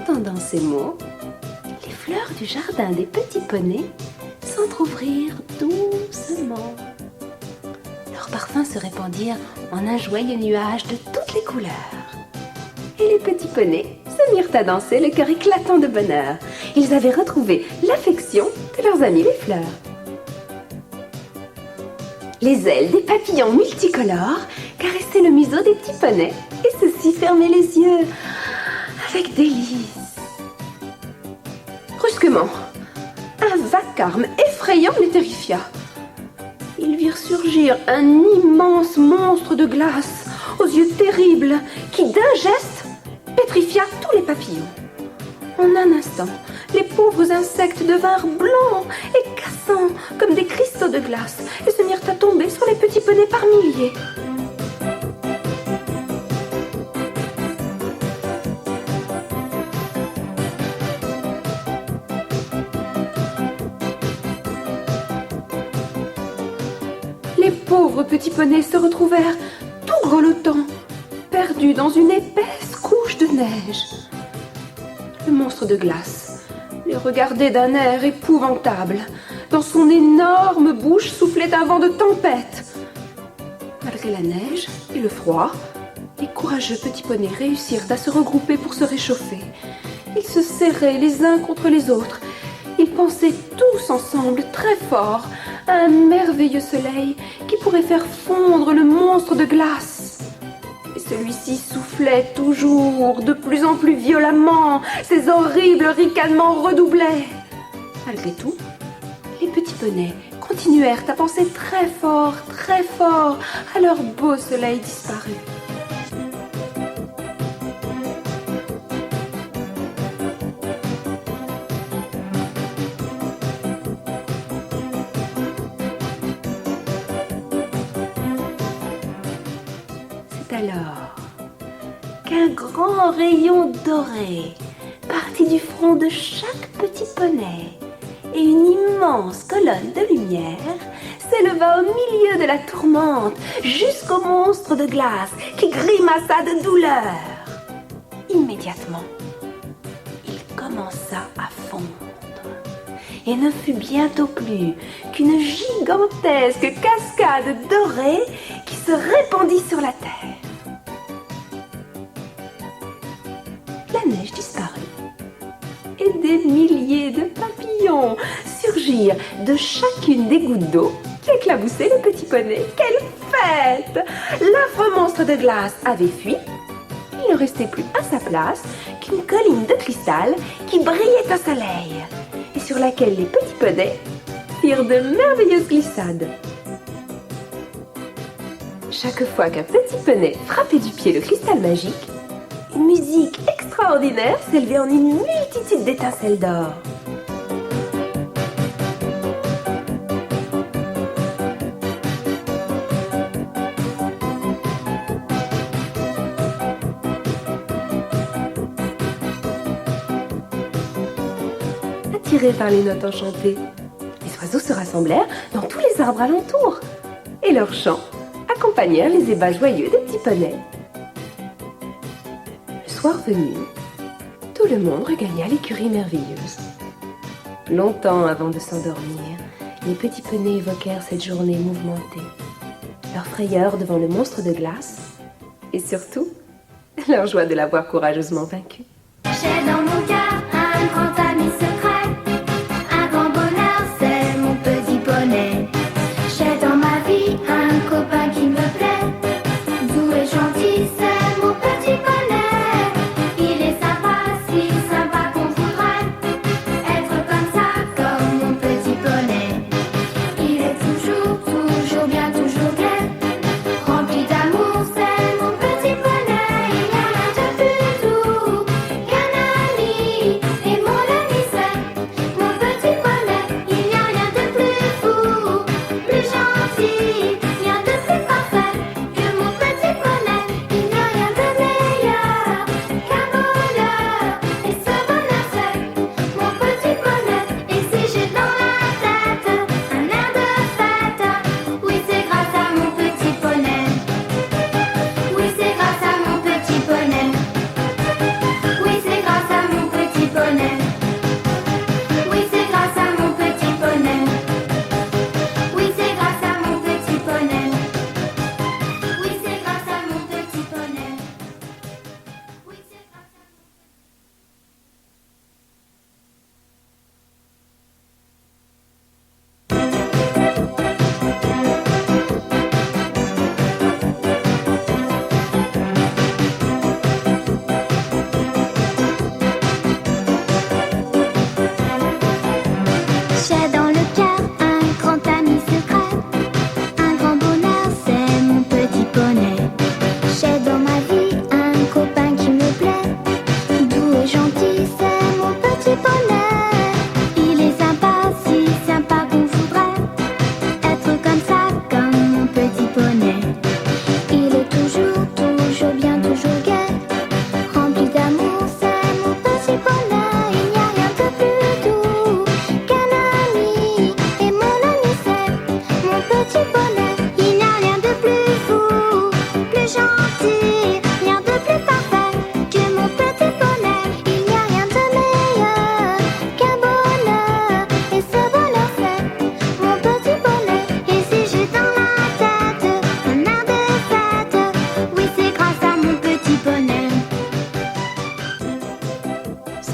entendant ces mots, les fleurs du jardin des petits poneys s'entr'ouvrirent doucement. Leurs parfums se répandirent en un joyeux nuage de toutes les couleurs. Et les petits poneys se mirent à danser, le cœur éclatant de bonheur. Ils avaient retrouvé l'affection de leurs amis les fleurs. Les ailes des papillons multicolores caressaient le museau des petits poneys et ceux-ci fermaient les yeux avec délice. Brusquement, un vacarme effrayant les terrifia. Ils virent surgir un immense monstre de glace aux yeux terribles qui, d'un geste, pétrifia tous les papillons. En un instant, les pauvres insectes devinrent blancs et cassants comme des cristaux de glace et se mirent à tomber sur les petits poneys par milliers. Les pauvres petits poneys se retrouvèrent tout grelottants, perdus dans une épaisse couche de neige. Le monstre de glace les regardait d'un air épouvantable. Dans son énorme bouche soufflait un vent de tempête. Malgré la neige et le froid, les courageux petits poneys réussirent à se regrouper pour se réchauffer. Ils se serraient les uns contre les autres. Ils pensaient tous ensemble très fort à un merveilleux soleil qui pourrait faire fondre le monstre de glace. Et celui-ci soufflait toujours de plus en plus violemment. Ses horribles ricanements redoublaient. Malgré tout, les petits poneys continuèrent à penser très fort à leur beau soleil disparu. C'est alors qu'un grand rayon doré partit du front de chaque petit poney et une immense colonne de lumière s'éleva au milieu de la tourmente jusqu'au monstre de glace qui grimaça de douleur. Immédiatement, il commença à fondre et ne fut bientôt plus qu'une gigantesque cascade dorée qui se répandit sur la terre. La neige disparut et des milliers de papillons surgirent de chacune des gouttes d'eau qui éclaboussaient les petits poneys. Quelle fête! L'affreux monstre de glace avait fui. Il ne restait plus à sa place qu'une colline de cristal qui brillait au soleil et sur laquelle les petits poneys firent de merveilleuses glissades. Chaque fois qu'un petit poney frappait du pied le cristal magique, une musique extraordinaire s'élevait en une multitude d'étincelles d'or. Attirés par les notes enchantées, les oiseaux se rassemblèrent dans tous les arbres alentours et leurs chants accompagnèrent les ébats joyeux des petits poneys. Le soir venu, tout le monde regagna l'écurie merveilleuse. Longtemps avant de s'endormir, les petits poneys évoquèrent cette journée mouvementée, leur frayeur devant le monstre de glace et surtout leur joie de l'avoir courageusement vaincu. J'ai dans mon cœur un grand ami secret, un grand bonheur, c'est mon petit poney. J'ai dans ma vie un copain qui me plaît, doux et gentil, c'est mon petit poney. Il est sympa, si sympa qu'on voudrait être comme ça, comme mon petit poney. Il est toujours, toujours bien, toujours gai, rempli d'amour, c'est mon petit poney. Il y a rien de plus doux qu'un ami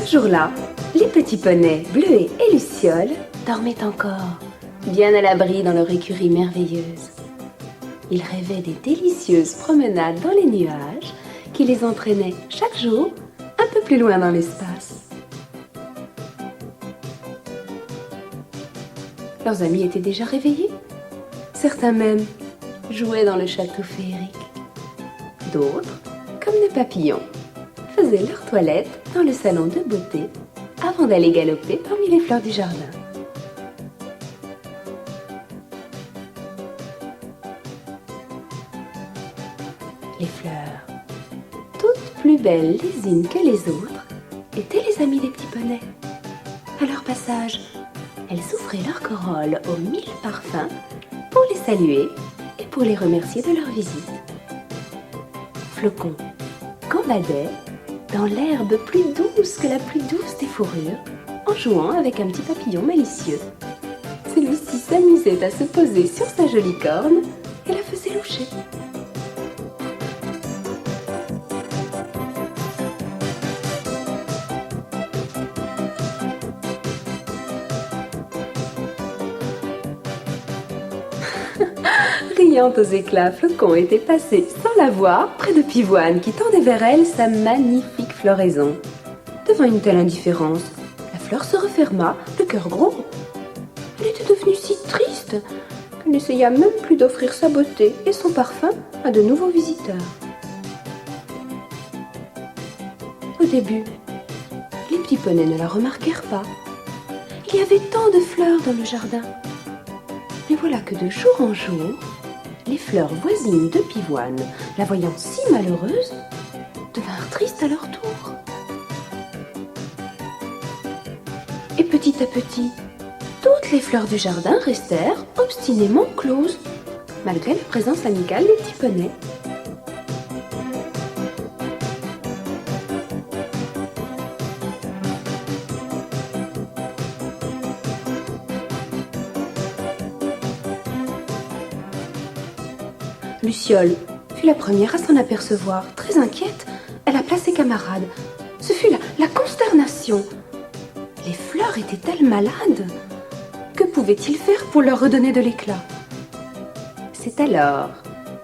Ce jour-là, les petits poneys Bleuet et Luciole dormaient encore, bien à l'abri dans leur écurie merveilleuse. Ils rêvaient des délicieuses promenades dans les nuages qui les entraînaient chaque jour un peu plus loin dans l'espace. Leurs amis étaient déjà réveillés. Certains même jouaient dans le château féerique. D'autres, comme des papillons, faisaient leur toilette dans le salon de beauté avant d'aller galoper parmi les fleurs du jardin. Les fleurs, toutes plus belles les unes que les autres, étaient les amies des petits poneys. À leur passage, elles souffraient leur corolle aux 1000 parfums pour les saluer et pour les remercier de leur visite. Flocon gambadait dans l'herbe plus douce que la plus douce des fourrures, en jouant avec un petit papillon malicieux. Celui-ci s'amusait à se poser sur sa jolie corne et la faisait loucher. Riant aux éclats, Flocon était passé sans la voir près de Pivoine qui tendait vers elle sa magnifique floraison. Devant une telle indifférence, la fleur se referma, le cœur gros. Elle était devenue si triste qu'elle n'essaya même plus d'offrir sa beauté et son parfum à de nouveaux visiteurs. Au début, les petits poneys ne la remarquèrent pas. Il y avait tant de fleurs dans le jardin. Mais voilà que de jour en jour, les fleurs voisines de Pivoine, la voyant si malheureuse, devinrent tristes à leur tour. Et petit à petit, toutes les fleurs du jardin restèrent obstinément closes, malgré la présence amicale des petits poneys. Luciole fut la première à s'en apercevoir. Très inquiète, elle appela ses camarades. Ce fut la consternation. Les fleurs étaient-elles malades? Que pouvait-il faire pour leur redonner de l'éclat? C'est alors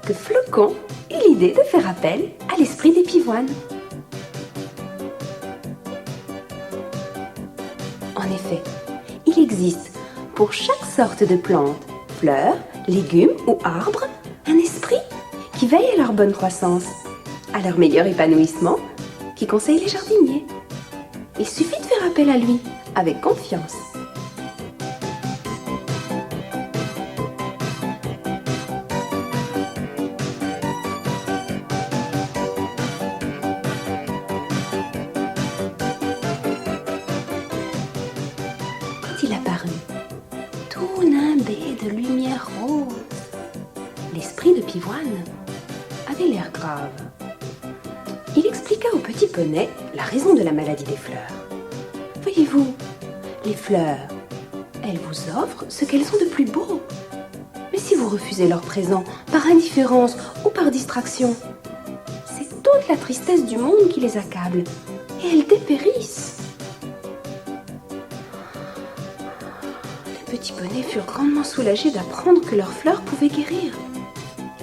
que Flocon eut l'idée de faire appel à l'esprit des pivoines. En effet, il existe pour chaque sorte de plante, fleurs, légumes ou arbres, un esprit qui veille à leur bonne croissance, à leur meilleur épanouissement, qui conseille les jardiniers. Il suffit de faire appel à lui avec confiance. Quand il apparut, tout nimbé de lumière rose, l'esprit de Pivoine avait l'air grave. Il expliqua au petit poney la raison de la maladie des fleurs. Voyez-vous, les fleurs, elles vous offrent ce qu'elles ont de plus beau. Mais si vous refusez leur présent par indifférence ou par distraction, c'est toute la tristesse du monde qui les accable et elles dépérissent. Les petits poneys furent grandement soulagés d'apprendre que leurs fleurs pouvaient guérir.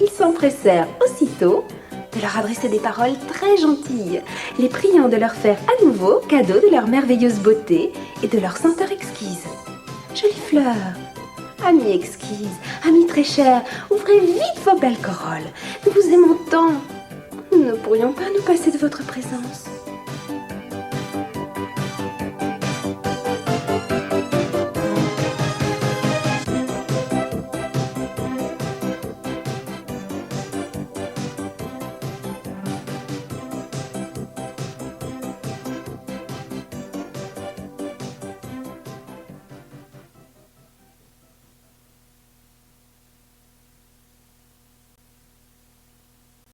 Ils s'empressèrent aussitôt de leur adresser des paroles très gentilles, les priant de leur faire à nouveau cadeau de leur merveilleuse beauté et de leur senteur exquise. Jolies fleurs, amies exquises, amies très chères, ouvrez vite vos belles corolles. Nous vous aimons tant. Nous ne pourrions pas nous passer de votre présence.